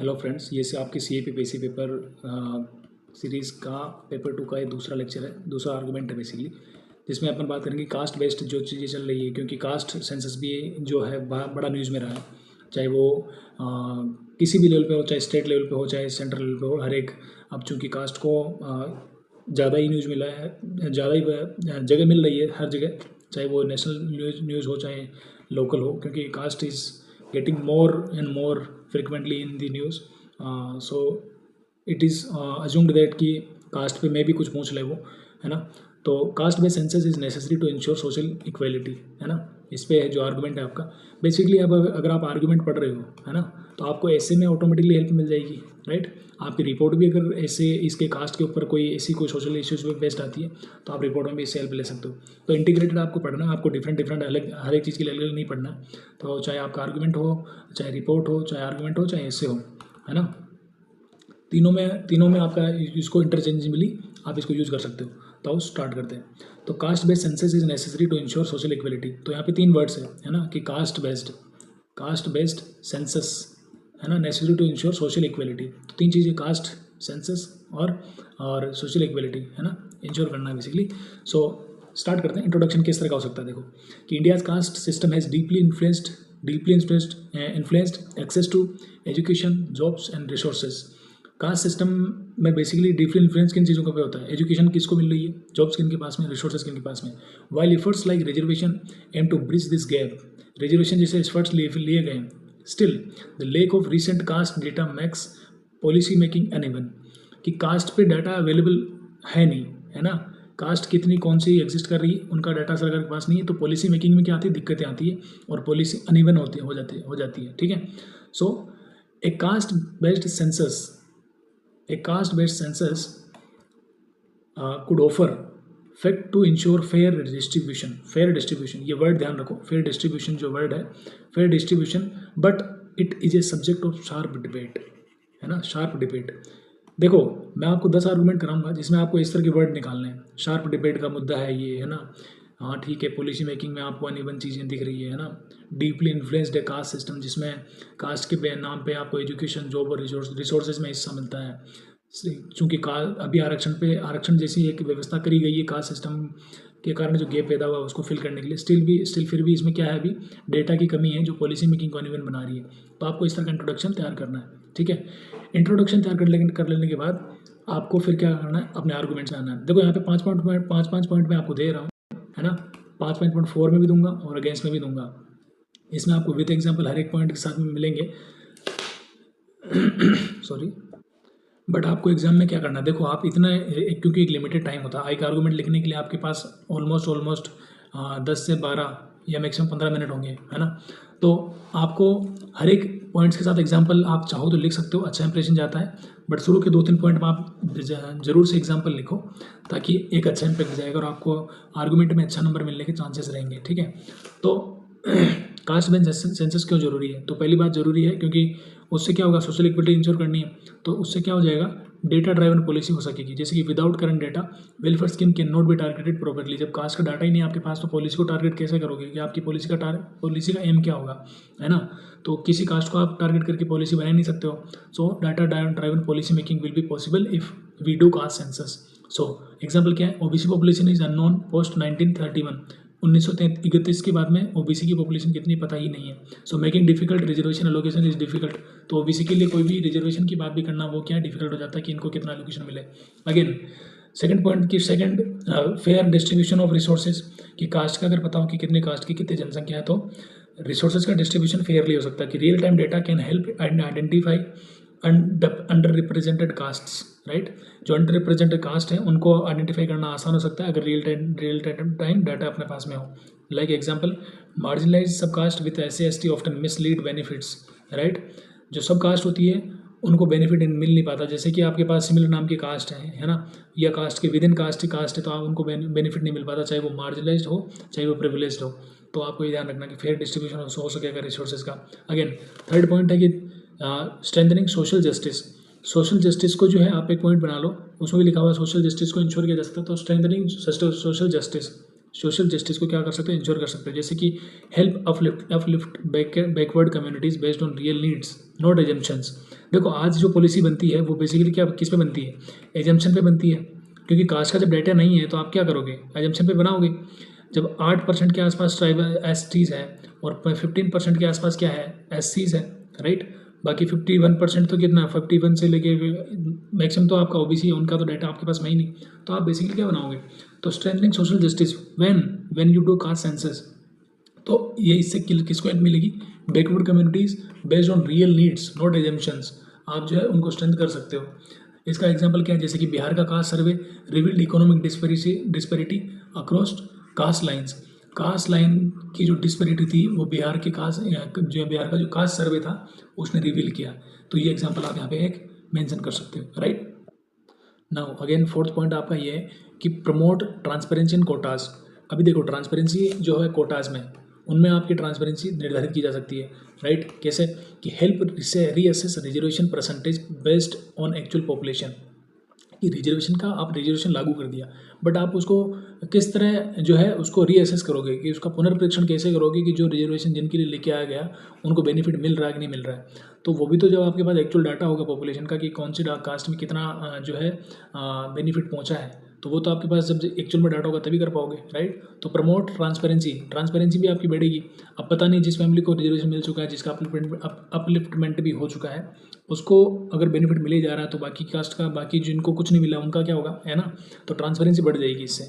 Hello friends, ये से आपके C A P P paper series का पेपर 2 का ये दूसरा लेक्चर है, दूसरा आर्गूमेंट है बेसिकली, जिसमें अपन बात करेंगे कास्ट बेस्ड जो चीज़ें चल रही है। क्योंकि कास्ट सेंसस भी जो है बड़ा न्यूज़ में रहा है, चाहे वो किसी भी लेवल पे हो, चाहे स्टेट लेवल पे हो, चाहे सेंट्रल लेवल पे हो, हर एक। अब चूँकि कास्ट को ज़्यादा ही न्यूज़ मिला है, ज़्यादा ही जगह मिल रही है हर जगह, चाहे वो नेशनल न्यूज़ हो चाहे लोकल हो, क्योंकि caste is getting more and more frequently in the news. So it is assumed that कि कास्ट पे मैं भी पूछ ले वो, है ना। तो caste based census is necessary to ensure social equality, है ना। इस पे जो आर्गूमेंट है आपका बेसिकली, अब अगर आप आर्गूमेंट पढ़ रहे हो, है ना, तो आपको ऐसे में ऑटोमेटिकली हेल्प मिल जाएगी, राइट। आपकी रिपोर्ट भी अगर ऐसे इसके कास्ट के ऊपर कोई ऐसी कोई सोशल इश्यूज पे बेस्ड आती है, तो आप रिपोर्ट में भी इससे हेल्प ले सकते हो। तो इंटीग्रेटेड आपको पढ़ना है, आपको डिफरेंट अलग हर एक चीज़ के लिए अलग अलग नहीं पढ़ना है। तो चाहे आपका आर्गूमेंट हो, चाहे रिपोर्ट हो, चाहे आर्गूमेंट हो, चाहे ऐसे हो, है ना, तीनों में आपका इसको इंटरचेंजेबली आप इसको यूज़ कर सकते हो। तो आओ स्टार्ट करते हैं। तो caste based census is necessary to ensure social equality. तो यहाँ पे 3 वर्ड्स है ना, कि कास्ट बेस्ड सेंसस, है ना, necessary to ensure social equality. तो 3 चीज़ें, कास्ट, सेंसस और सोशल इक्वलिटी, है ना, इंश्योर करना है बेसिकली। सो स्टार्ट करते हैं। इंट्रोडक्शन किस तरह का हो सकता है, देखो कि India's caste system has deeply influenced access to education, jobs and resources. Caste system में बेसिकली डीपली इन्फ्लुएंस किन चीज़ों पे होता है, एजुकेशन किसको मिल रही है, जॉब्स किन के पास में, रिसोर्सेज किन के पास में। While efforts like reservation aim to bridge this gap, reservation जैसे एफर्ट्स लिए गए, still the lack of recent caste data makes policy making uneven. कि कास्ट पे डाटा अवेलेबल है नहीं, है ना, कास्ट कितनी कौन सी एग्जिस्ट कर रही है उनका डाटा सरकार के पास नहीं है, तो पॉलिसी मेकिंग में क्या आती है, दिक्कतें आती है और पॉलिसी अनइवन हो जाती है, ठीक है। So a caste based census could offer fact to ensure fair distribution, ये वर्ड ध्यान रखो, fair distribution जो वर्ड है, fair distribution, but it is a subject of sharp debate, है ना, sharp debate। देखो मैं आपको 10 आर्गूमेंट कराऊंगा जिसमें आपको इस तरह के वर्ड निकालने हैं। शार्प डिबेट का मुद्दा है ये, है ना। हाँ ठीक है, पॉलिसी मेकिंग में आपको अनइवन चीज़ें दिख रही है ना। डीपली इन्फ्लुएंस्ड है कास्ट सिस्टम, जिसमें कास्ट के नाम पे आपको एजुकेशन, जॉब और रिसोर्सेज में हिस्सा मिलता है। चूँकि अभी आरक्षण जैसी एक व्यवस्था करी गई है कास्ट सिस्टम के कारण, जो गैप पैदा हुआ उसको फिल करने के लिए, स्टिल फिर भी इसमें क्या है, अभी डेटा की कमी है जो पॉलिसी मेकिंग को अनइवन बना रही है। तो आपको इस तरह का इंट्रोडक्शन तैयार करना है, ठीक है। इंट्रोडक्शन तैयार कर लेने के बाद आपको फिर क्या करना है, अपने आर्गूमेंट्स में आना है। देखो यहाँ पे 5 पॉइंट मैं आपको दे रहा हूँ, है ना। 5.4 में भी दूंगा और अगेंस्ट में भी दूंगा। इसमें आपको विद एग्जाम्पल हर एक पॉइंट के साथ में मिलेंगे सॉरी। बट आपको एग्जाम में क्या करना है, देखो आप इतना, क्योंकि एक लिमिटेड टाइम होता है एक आर्गूमेंट लिखने के लिए, आपके पास ऑलमोस्ट 10 से 12 या मैक्सिमम 15 मिनट होंगे, है ना। तो आपको हर एक पॉइंट्स के साथ एग्जांपल आप चाहो तो लिख सकते हो, अच्छा इंप्रेशन जाता है। बट शुरू के 2-3 पॉइंट में आप जरूर से एग्जांपल लिखो, ताकि एक अच्छा इम्पैक्ट जाएगा और आपको आर्गूमेंट में अच्छा नंबर मिलने के चांसेस रहेंगे, ठीक है। तो कास्ट बेस्ड सेंसस क्यों जरूरी है, तो पहली बात जरूरी है क्योंकि उससे क्या होगा, सोशल इक्विटी इंश्योर करनी है, तो उससे क्या हो जाएगा, डेटा ड्राइवन पॉलिसी हो सकेगी। जैसे कि without current data welfare scheme can not be targeted properly. जब कास्ट का डाटा ही नहीं आपके पास, तो पॉलिसी को टारगेट कैसे करोगे, कि आपकी पॉलिसी का एम क्या होगा, है ना। तो किसी कास्ट को आप टारगेट करके पॉलिसी बना नहीं सकते हो। So data driven policy making will be possible if we do caste census. So example क्या है, OBC population is unknown post 1931। 1931 के बाद में ओबीसी की पॉपुलेशन कितनी पता ही नहीं है। So making difficult reservation allocation is difficult. तो ओबीसी के लिए कोई भी रिजर्वेशन की बात भी करना, वो क्या डिफिकल्ट हो जाता है कि इनको कितना एलोकेशन मिले। अगेन सेकंड पॉइंट की फेयर डिस्ट्रीब्यूशन ऑफ रिसोर्सेज, कि कास्ट का अगर पता हो कि कितनी कास्ट की कितनी जनसंख्या है, तो रिसोर्सेज का डिस्ट्रीब्यूशन फेयरली हो सकता है। कि real time data can help and identify under represented castes, right. जो अंडर रिप्रेजेंटेड कास्ट है उनको आइडेंटिफाई करना आसान हो सकता है अगर रियल टाइम डाटा अपने पास में हो। Like example, marginalise sub caste with SC/ST often mislead benefits, right. जो सब कास्ट होती है उनको बेनिफिट मिल नहीं पाता। जैसे कि आपके पास सिमिलर नाम की कास्ट है ना, या कास्ट के विद इन कास्ट है, तो आप उनको बेनिफिट नहीं मिल पाता, चाहे वो मार्जिनलाइज्ड हो चाहे वो प्रिविलेज्ड हो। तो आपको ये ध्यान रखना कि फेयर डिस्ट्रीब्यूशन हो सकेगा रिसोर्सेज का। अगेन थर्ड पॉइंट है कि स्ट्रेंथनिंग सोशल जस्टिस को जो है आप एक पॉइंट बना लो, उसमें भी लिखा हुआ है सोशल जस्टिस को इंश्योर किया जा सकता है। तो स्ट्रेंथनिंग सोशल जस्टिस को क्या कर सकते हैं, इंश्योर कर सकते हैं। जैसे कि help uplift backward communities based on real needs not assumptions. देखो आज जो पॉलिसी बनती है वो बेसिकली क्या किस पे बनती है, एजम्पशन पे बनती है, क्योंकि कास्ट का जब डाटा नहीं है तो आप क्या करोगे, एजम्पशन पे बनाओगे। जब 8% के आसपास ट्राइबल एसटीज है और 15% के आसपास क्या है, एससीज है, राइट। बाकी 51% तो कितना, 51 से लेके मैक्सिमम तो आपका ओबीसी है, उनका तो डाटा आपके पास है ही नहीं। तो आप बेसिकली क्या बनाओगे, तो strengthening social justice when you do caste census. तो ये इससे किसको हेल्प मिलेगी, backward communities based on real needs not assumptions, आप जो है उनको स्ट्रेंथ कर सकते हो। इसका एग्जांपल क्या है, जैसे कि बिहार का caste survey revealed economic disparity across caste lines. Caste line की जो डिस्पेरिटी थी वो बिहार के कास्ट जो बिहार का जो कास्ट सर्वे था उसने रिवील किया। तो ये एग्जांपल आप यहाँ पे एक मेंशन कर सकते हो, right. Now again fourth point आपका ये है कि प्रमोट ट्रांसपेरेंसी इन कोटाज। अभी देखो ट्रांसपेरेंसी जो है कोटाज में, उनमें आपकी ट्रांसपेरेंसी निर्धारित की जा सकती है, राइट। कैसे कि हेल्प से reassess reservation percentage based on actual population, कि रिजर्वेशन का आप रिजर्वेशन लागू कर दिया, बट आप उसको किस तरह जो है उसको रीअसेस करोगे, कि उसका पुनर्परीक्षण कैसे करोगे कि जो रिजर्वेशन जिनके लिए लेके आया गया उनको बेनिफिट मिल रहा है कि नहीं मिल रहा है। तो वो भी तो जब आपके पास एक्चुअल डाटा होगा पॉपुलेशन का कि कौन सी कास्ट में कितना जो है बेनिफिट पहुंचा है, तो वो तो आपके पास जब एक्चुअल में डाटा होगा तभी कर पाओगे, राइट। तो प्रमोट ट्रांसपेरेंसी, ट्रांसपेरेंसी भी आपकी बढ़ेगी। अब पता नहीं जिस फैमिली को रिजर्वेशन मिल चुका है, जिसका अपलिफ्टमेंट भी हो चुका है, उसको अगर बेनिफिट मिल ही जा रहा है तो बाकी कास्ट का, बाकी जिनको कुछ नहीं मिला उनका क्या होगा, है ना। तो ट्रांसपेरेंसी बढ़ जाएगी इससे।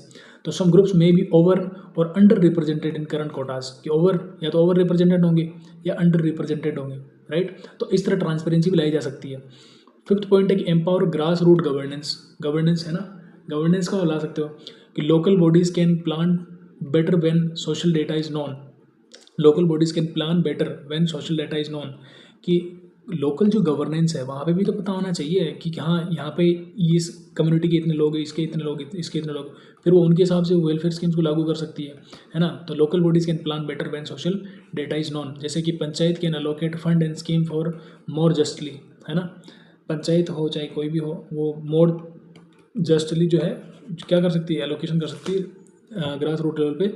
तो सम ग्रुप्स में भी ओवर और under represented in current quotas, कि ओवर या तो ओवर रिप्रेजेंटेड होंगे या अंडर रिप्रेजेंटेड होंगे, राइट। तो इस तरह ट्रांसपेरेंसी भी लाई जा सकती है। फिफ्थ पॉइंट है कि empower grass root governance, governance है ना, गवर्नेंस का ला सकते हो कि local bodies can plan better when social data is known, local bodies can plan better when social data is known, कि लोकल जो गवर्नेंस है वहाँ पे भी तो पता होना चाहिए कि हाँ यहाँ पे इस कम्युनिटी के इतने लोग हैं, इसके इतने लोग, इसके इतने लोग, फिर वो उनके हिसाब से वेलफेयर स्कीम्स को लागू कर सकती है ना। तो local bodies can plan better when social data is non, जैसे कि panchayat can allocate fund and scheme for more justly, है ना। पंचायत हो चाहे कोई भी हो, वो मोर जस्टली जो है क्या कर सकती है, एलोकेशन कर सकती है ग्रास रूट लेवल पे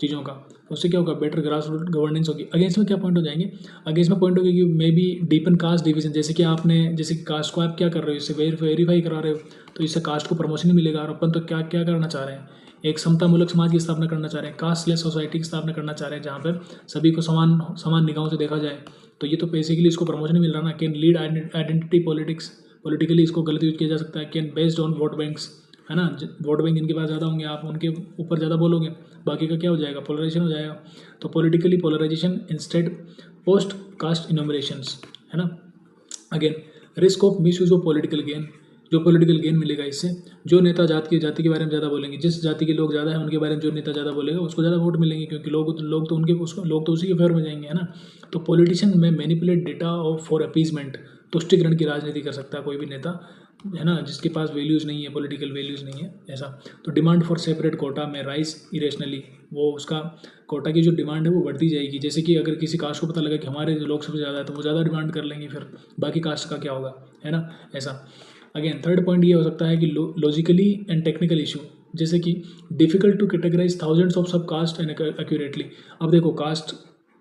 चीज़ों का। उससे क्या होगा, बेटर ग्रास रूट गवर्नेंस होगी। अगेंस्ट में क्या पॉइंट हो जाएंगे, अगेंस्ट में पॉइंट होगा कि may be deepen caste division, जैसे कि आपने जैसे कि कास्ट को आप क्या कर रहे हो, इससे वेरीफाई करा रहे हो, तो इससे कास्ट को प्रमोशन ही मिलेगा। और अपन तो क्या क्या करना चाह रहे हैं, एक समतामूलक समाज की स्थापना करना चाह रहे हैं, कास्टलेस सोसाइटी की स्थापना करना चाह रहे हैं, जहाँ पर सभी को समान निगाहों से देखा जाए। तो ये तो बेसिकली इसको प्रमोशन ही मिल रहा ना। Can lead identity politics, politically इसको गलत यूज किया जा सकता है। Can based on vote banks, है ना, वोट बैंक जिनके पास ज़्यादा होंगे आप उनके ऊपर ज़्यादा बोलोगे, बाकी का क्या हो जाएगा, पोलराइजेशन हो जाएगा। तो politically polarisation instead post caste enumerations, है ना। Again risk of misuse of political gain, जो पॉलिटिकल गेन मिलेगा इससे, जो नेता जाति के बारे में ज़्यादा बोलेंगे, जिस जाति के लोग ज़्यादा हैं उनके बारे में जो नेता ज़्यादा बोलेगा उसको ज़्यादा वोट मिलेंगे, क्योंकि लोग तो उसी के फेवर में जाएंगे, है ना। तो पॉलिटिशियन में manipulate data of for appeasement, तुष्टिकरण की राजनीति कर सकता है कोई भी नेता, है ना, जिसके पास वैल्यूज़ नहीं है, पॉलिटिकल वैल्यूज़ नहीं है ऐसा। तो डिमांड फॉर सेपरेट कोटा में राइज इरेशनली, वो उसका कोटा की जो डिमांड है वो बढ़ती जाएगी। जैसे कि अगर किसी कास्ट को पता लगा कि हमारे लोग सबसे ज़्यादा है तो वो ज़्यादा डिमांड कर लेंगे, फिर बाकी कास्ट का क्या होगा, है ना, ऐसा। अगेन थर्ड पॉइंट ये हो सकता है कि लॉजिकली एंड टेक्निकल इशू, जैसे कि difficult to categorise thousands of sub caste and accurately. अब देखो कास्ट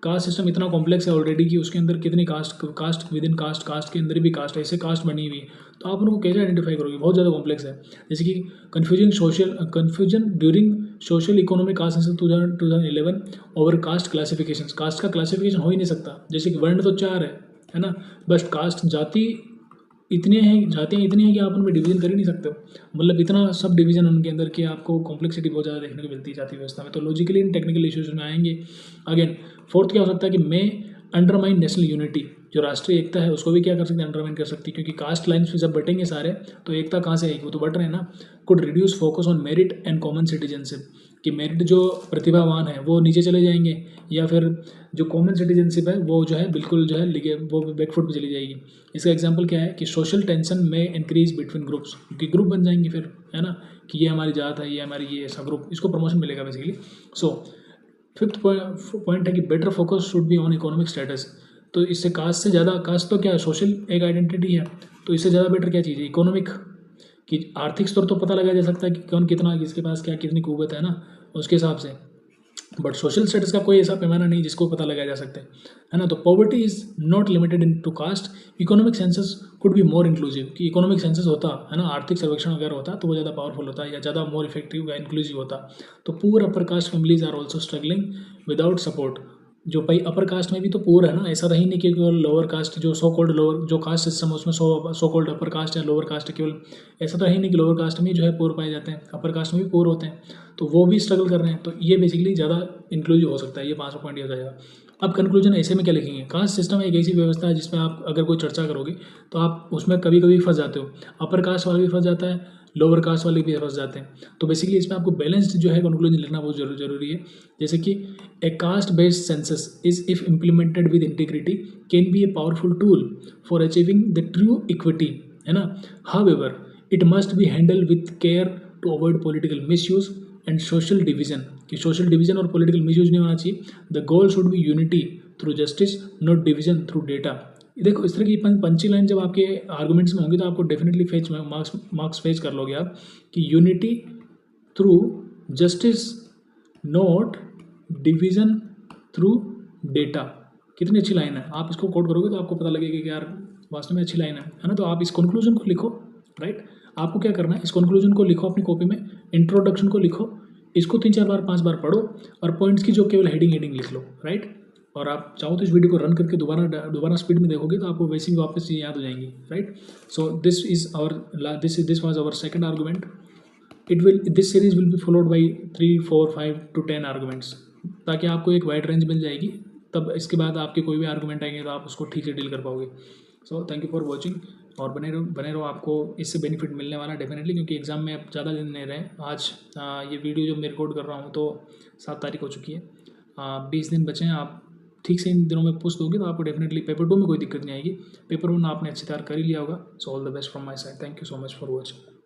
सिस्टम इतना कॉम्प्लेक्स है ऑलरेडी कि उसके अंदर कितनी कास्ट विद इन कास्ट के अंदर भी कास्ट ऐसे कास्ट बनी हुई है, तो आप उनको कैसे आइडेंटिफाई करोगे, बहुत ज़्यादा कॉम्प्लेक्स है। जैसे कि confusion during social economic caste census 2011 over caste classification, caste का क्लासिफिकेशन हो ही नहीं सकता। जैसे कि वर्ण तो 4 है ना, बस कास्ट जातियाँ इतनी हैं कि आप उनमें डिवीजन कर ही नहीं सकते हो, मतलब इतना सब डिवीजन उनके अंदर कि आपको कॉम्प्लेक्सिटी बहुत ज़्यादा देखने को मिलती है जाति व्यवस्था में। तो लॉजिकली इन टेक्निकल इश्यूज में आएंगे। अगेन फोर्थ क्या हो सकता है कि मैं अंडरमाइन नेशनल यूनिटी, जो राष्ट्रीय एकता है उसको भी क्या कर सकते हैं, अंडरमाइन कर सकती है, क्योंकि कास्ट लाइन्स पे जब बटेंगे सारे तो एकता कहाँ से आएगी, वो तो बट रहे हैं ना। Could reduce focus on merit and common citizenship, कि मेरिट जो प्रतिभावान है वो नीचे चले जाएंगे, या फिर जो कॉमन सिटीजनशिप है वो जो है बिल्कुल जो है वो बैकफुट पे चली जाएगी। इसका एग्जांपल क्या है कि सोशल टेंशन में इंक्रीज बिटवीन ग्रुप्स, क्योंकि ग्रुप बन जाएंगे फिर, है ना, कि ये हमारी जात है, ये हमारी ये ऐसा ग्रुप, इसको प्रमोशन मिलेगा बेसिकली। सो फिफ्थ पॉइंट है कि better focus should be on economic status. तो इससे कास्ट से ज़्यादा, कास्ट तो क्या है, सोशल एक आइडेंटिटी है, तो इससे ज़्यादा बेटर क्या चीज़ है, इकोनॉमिक, कि आर्थिक स्तर तो पता लगाया जा सकता है कि कौन कितना, किसके पास क्या कितनी कुव्वत है ना, उसके हिसाब से। बट सोशल स्टेटस का कोई ऐसा पैमाना नहीं जिसको पता लगाया जा सकता है ना। तो poverty is not limited in to caste, economic census could be more inclusive, कि इकोनॉमिक सेंसस होता है ना, आर्थिक सर्वेक्षण अगर होता तो वो ज़्यादा पावरफुल होता या ज़्यादा मोर इफेक्टिव या इंक्लूसिव होता। तो poor upper caste families are also struggling without support. जो भाई अपर कास्ट में भी तो पुअर है ना, ऐसा तो ही नहीं कि केवल लोअर कास्ट जो सो कॉल्ड लोअर जो कास्ट सिस्टम है उसमें सो कॉल्ड अपर कास्ट या लोअर कास्ट है, केवल ऐसा तो है ही नहीं कि लोअर कास्ट में जो है पुअर पाए जाते हैं, अपर कास्ट में भी पुअर होते हैं, तो वो भी स्ट्रगल कर रहे हैं। तो ये बेसिकली ज़्यादा इंक्लूसिव हो सकता है, ये 5 पॉइंट हो जाएगा। अब कंक्लूजन ऐसे में क्या लिखेंगे, कास्ट सिस्टम एक ऐसी व्यवस्था है जिसमें आप अगर कोई चर्चा करोगे तो आप उसमें कभी कभी फंस जाते हो, अपर कास्ट वाला भी फंस जाता है, लोअर कास्ट वाले भी फंस जाते हैं। तो बेसिकली इसमें आपको बैलेंस्ड जो है कंक्लूजन लिखना बहुत जरूरी है। जैसे कि a caste based census is if implemented with integrity can be a powerful tool for achieving the true equity, है ना। However it must be handle with care to avoid political misuse and social division, कि social division और political misuse नहीं होना चाहिए। The goal should be unity through justice, not division through data. देखो इस तरह की पंची लाइन जब आपके आर्गुमेंट्स में होंगी तो आपको डेफिनेटली मार्क्स फेच कर लोगे आप, कि unity through justice not division through data. कितनी अच्छी लाइन है, आप इसको कोट करोगे तो आपको पता लगेगा कि यार वास्तव में अच्छी लाइन है ना। तो आप इस कंक्लूजन को लिखो, राइट। आपको क्या करना है, इस कंक्लूजन को लिखो अपनी कॉपी में, इंट्रोडक्शन को लिखो, इसको 3-4 बार 5 बार पढ़ो और पॉइंट्स की जो केवल हेडिंग लिख लो, राइट। और आप चाहो तो इस वीडियो को रन करके दोबारा स्पीड में देखोगे तो आपको वैसे ही वापस चीज़ें याद हो जाएंगी, right. So this was our second argument. This series will be followed by 3, 4, 5 to 10 arguments, ताकि आपको एक वाइड रेंज मिल जाएगी। तब इसके बाद आपके कोई भी आर्गुमेंट आएंगे तो आप उसको ठीक से डील कर पाओगे। So thank you for watching, और बने रहो, आपको इससे बेनिफिट मिलने वाला डेफिनेटली, क्योंकि एग्जाम में अब ज़्यादा दिन नहीं रहे। आज ये वीडियो जो मैं रिकॉर्ड कर रहा हूँ तो 7 तारीख हो चुकी है, 20 दिन बचे हैं। आप ठीक से इन दिनों में पूछ दोगे तो आपको डेफिनेटली पेपर 2 में कोई दिक्कत नहीं आएगी। पेपर 1 आपने अच्छी तैयार कर ही लिया होगा। So all the best from my side, thank you so much for watching.